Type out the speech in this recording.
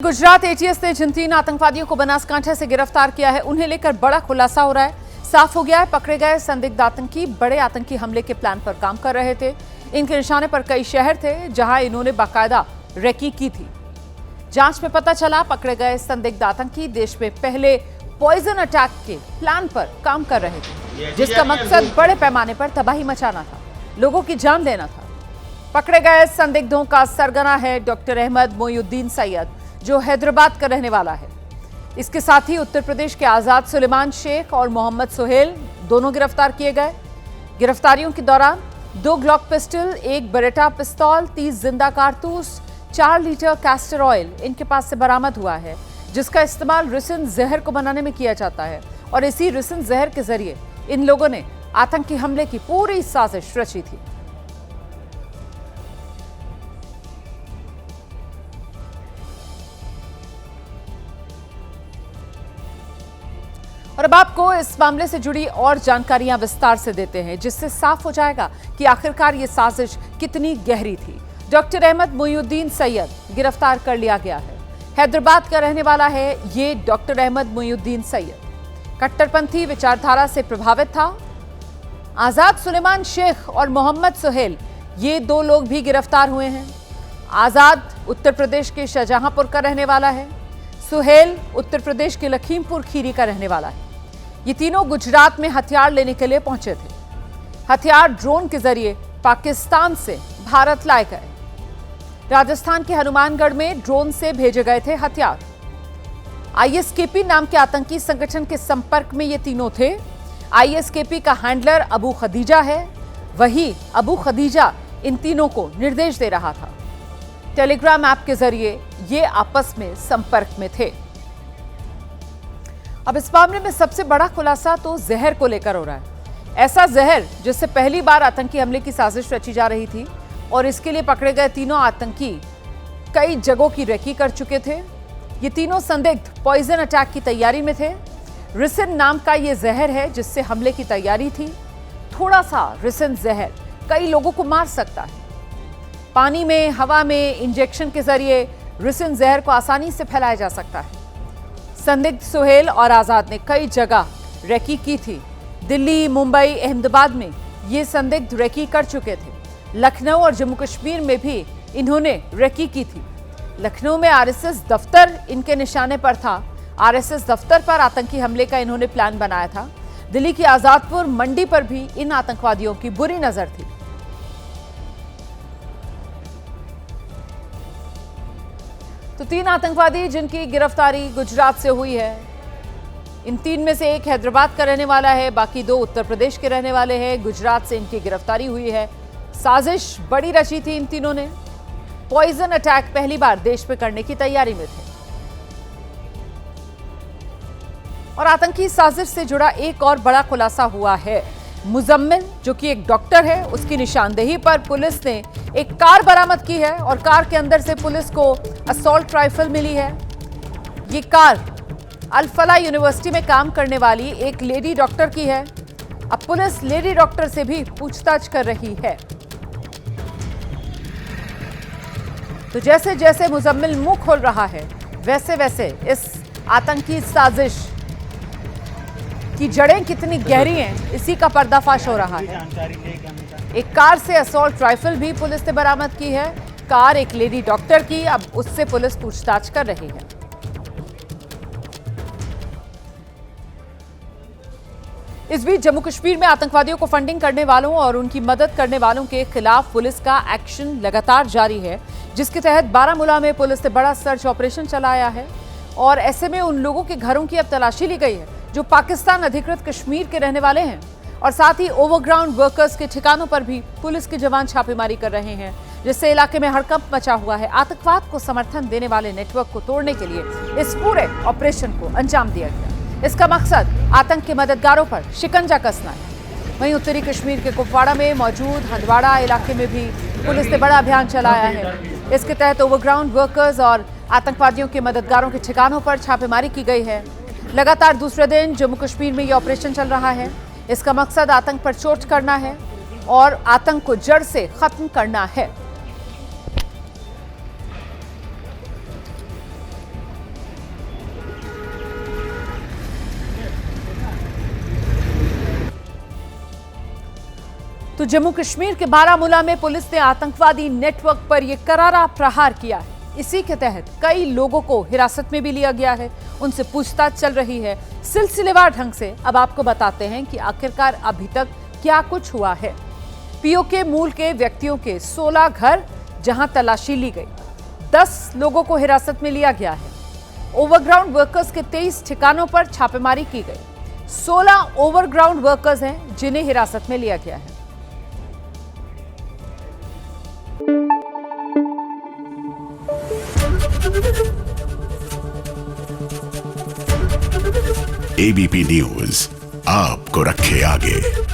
Gujarat ATS ने जिन 3 आतंकवादियों को बनासकांठा से गिरफ्तार किया है, उन्हें लेकर बड़ा खुलासा हो रहा है। साफ हो गया है, पकड़े गए संदिग्ध आतंकी बड़े आतंकी हमले के प्लान पर काम कर रहे थे। इनके निशाने पर कई शहर थे जहां इन्होंने बाकायदा रेकी की थी। जांच में पता चला पकड़े गए संदिग्ध आतंकी देश में पहले पॉइजन अटैक के प्लान पर काम कर रहे थे, जिसका मकसद बड़े पैमाने पर तबाही मचाना था, लोगों की जान लेना था। पकड़े गए संदिग्धों का सरगना है डॉक्टर अहमद मोइनुद्दीन सैयद, जो हैदराबाद का रहने वाला है। इसके साथ ही उत्तर प्रदेश के आजाद सुलेमान शेख और मोहम्मद सोहेल दोनों गिरफ्तार किए गए। गिरफ्तारियों के दौरान 2 ग्लॉक पिस्टल, 1 बेरेटा पिस्तौल, 30 जिंदा कारतूस, 4 लीटर कैस्टर ऑयल इनके पास से बरामद हुआ है, जिसका इस्तेमाल रिसिन जहर को बनाने में किया जाता है। और इसी रिसिन जहर के जरिए इन लोगों ने आतंकी हमले की पूरी साजिश रची थी। और अब आपको इस मामले से जुड़ी और जानकारियां विस्तार से देते हैं, जिससे साफ हो जाएगा कि आखिरकार ये साजिश कितनी गहरी थी। डॉक्टर अहमद मोइनुद्दीन सैयद गिरफ्तार कर लिया गया है। हैदराबाद का रहने वाला है ये डॉक्टर अहमद मोइनुद्दीन सैयद। कट्टरपंथी विचारधारा से प्रभावित था। आजाद सुलेमान शेख और मोहम्मद सोहेल ये 2 लोग भी गिरफ्तार हुए हैं। आजाद उत्तर प्रदेश के शाहजहांपुर का रहने वाला है, सुहेल उत्तर प्रदेश के लखीमपुर खीरी का रहने वाला है। ये तीनों गुजरात में हथियार लेने के लिए पहुंचे थे। हथियार ड्रोन के जरिए पाकिस्तान से भारत लाए गए। राजस्थान के हनुमानगढ़ में ड्रोन से भेजे गए थे हथियार। आईएसकेपी नाम के आतंकी संगठन के संपर्क में ये तीनों थे। आईएसकेपी का हैंडलर अबू खदीजा है। वही अबू खदीजा इन तीनों को निर्देश दे रहा था। टेलीग्राम ऐप के जरिए ये आपस में संपर्क में थे। अब इस मामले में सबसे बड़ा खुलासा तो जहर को लेकर हो रहा है। ऐसा जहर जिससे पहली बार आतंकी हमले की साजिश रची जा रही थी, और इसके लिए पकड़े गए तीनों आतंकी कई जगहों की रेकी कर चुके थे। ये तीनों संदिग्ध पॉइजन अटैक की तैयारी में थे। रिसिन नाम का ये जहर है जिससे हमले की तैयारी थी। थोड़ा सा रिसिन जहर कई लोगों को मार सकता है। पानी में, हवा में इंजेक्शन के जरिए रिसिन जहर को आसानी से फैलाया जा सकता है। संदिग्ध सोहेल और आजाद ने कई जगह रेकी की थी। दिल्ली, मुंबई, अहमदाबाद में ये संदिग्ध रेकी कर चुके थे। लखनऊ और जम्मू कश्मीर में भी इन्होंने रेकी की थी। लखनऊ में आरएसएस दफ्तर इनके निशाने पर था। आरएसएस दफ्तर पर आतंकी हमले का इन्होंने प्लान बनाया था। दिल्ली की आजादपुर मंडी पर भी इन आतंकवादियों की बुरी नजर थी। तो 3 आतंकवादी जिनकी गिरफ्तारी गुजरात से हुई है, इन 3 में से एक हैदराबाद का रहने वाला है, बाकी 2 उत्तर प्रदेश के रहने वाले हैं। गुजरात से इनकी गिरफ्तारी हुई है। साजिश बड़ी रची थी इन तीनों ने। पॉइजन अटैक पहली बार देश पे करने की तैयारी में थे। और आतंकी साजिश से जुड़ा एक और बड़ा खुलासा हुआ है। मुजम्मिल, जो कि एक डॉक्टर है, उसकी निशानदेही पर पुलिस ने एक कार बरामद की है, और कार के अंदर से पुलिस को असॉल्ट राइफल मिली है। ये कार अल-फलाह यूनिवर्सिटी में काम करने वाली एक लेडी डॉक्टर की है। अब पुलिस लेडी डॉक्टर से भी पूछताछ कर रही है। तो जैसे जैसे मुजम्मिल मुंह खोल रहा है, वैसे वैसे इस आतंकी साजिश की जड़ें कितनी गहरी हैं, इसी का पर्दाफाश हो रहा है। एक कार से असॉल्ट राइफल भी पुलिस ने बरामद की है। कार एक लेडी डॉक्टर की। अब उससे पुलिस पूछताछ कर रही है। इस बीच जम्मू कश्मीर में आतंकवादियों को फंडिंग करने वालों और उनकी मदद करने वालों के खिलाफ पुलिस का एक्शन लगातार जारी है, जिसके तहत बारामूला में पुलिस ने बड़ा सर्च ऑपरेशन चलाया है। और ऐसे में उन लोगों के घरों की अब तलाशी ली गई है जो पाकिस्तान अधिकृत कश्मीर के रहने वाले हैं। और साथ ही ओवरग्राउंड वर्कर्स के ठिकानों पर भी पुलिस के जवान छापेमारी कर रहे हैं, जिससे इलाके में हड़कंप मचा हुआ है। आतंकवाद को समर्थन देने वाले नेटवर्क को तोड़ने के लिए इस पूरे ऑपरेशन को अंजाम दिया गया। इसका मकसद आतंक के मददगारों पर शिकंजा कसना है। वहीं उत्तरी कश्मीर के कुपवाड़ा में मौजूद हंदवाड़ा इलाके में भी पुलिस ने बड़ा अभियान चलाया है। इसके तहत ओवरग्राउंड वर्कर्स और आतंकवादियों के मददगारों के ठिकानों पर छापेमारी की गई है। लगातार दूसरे दिन जम्मू कश्मीर में यह ऑपरेशन चल रहा है। इसका मकसद आतंक पर चोट करना है और आतंक को जड़ से खत्म करना है। तो जम्मू कश्मीर के बारामूला में पुलिस ने आतंकवादी नेटवर्क पर यह करारा प्रहार किया है। इसी के तहत कई लोगों को हिरासत में भी लिया गया है, उनसे पूछताछ चल रही है। सिलसिलेवार ढंग से अब आपको बताते हैं कि आखिरकार अभी तक क्या कुछ हुआ है। पीओके मूल के व्यक्तियों के 16 घर जहां तलाशी ली गई, 10 लोगों को हिरासत में लिया गया है। ओवरग्राउंड वर्कर्स के 23 ठिकानों पर छापेमारी की गई। 16 ओवरग्राउंड वर्कर्स हैं जिन्हें हिरासत में लिया गया है। एबीपी न्यूज आपको रखे आगे।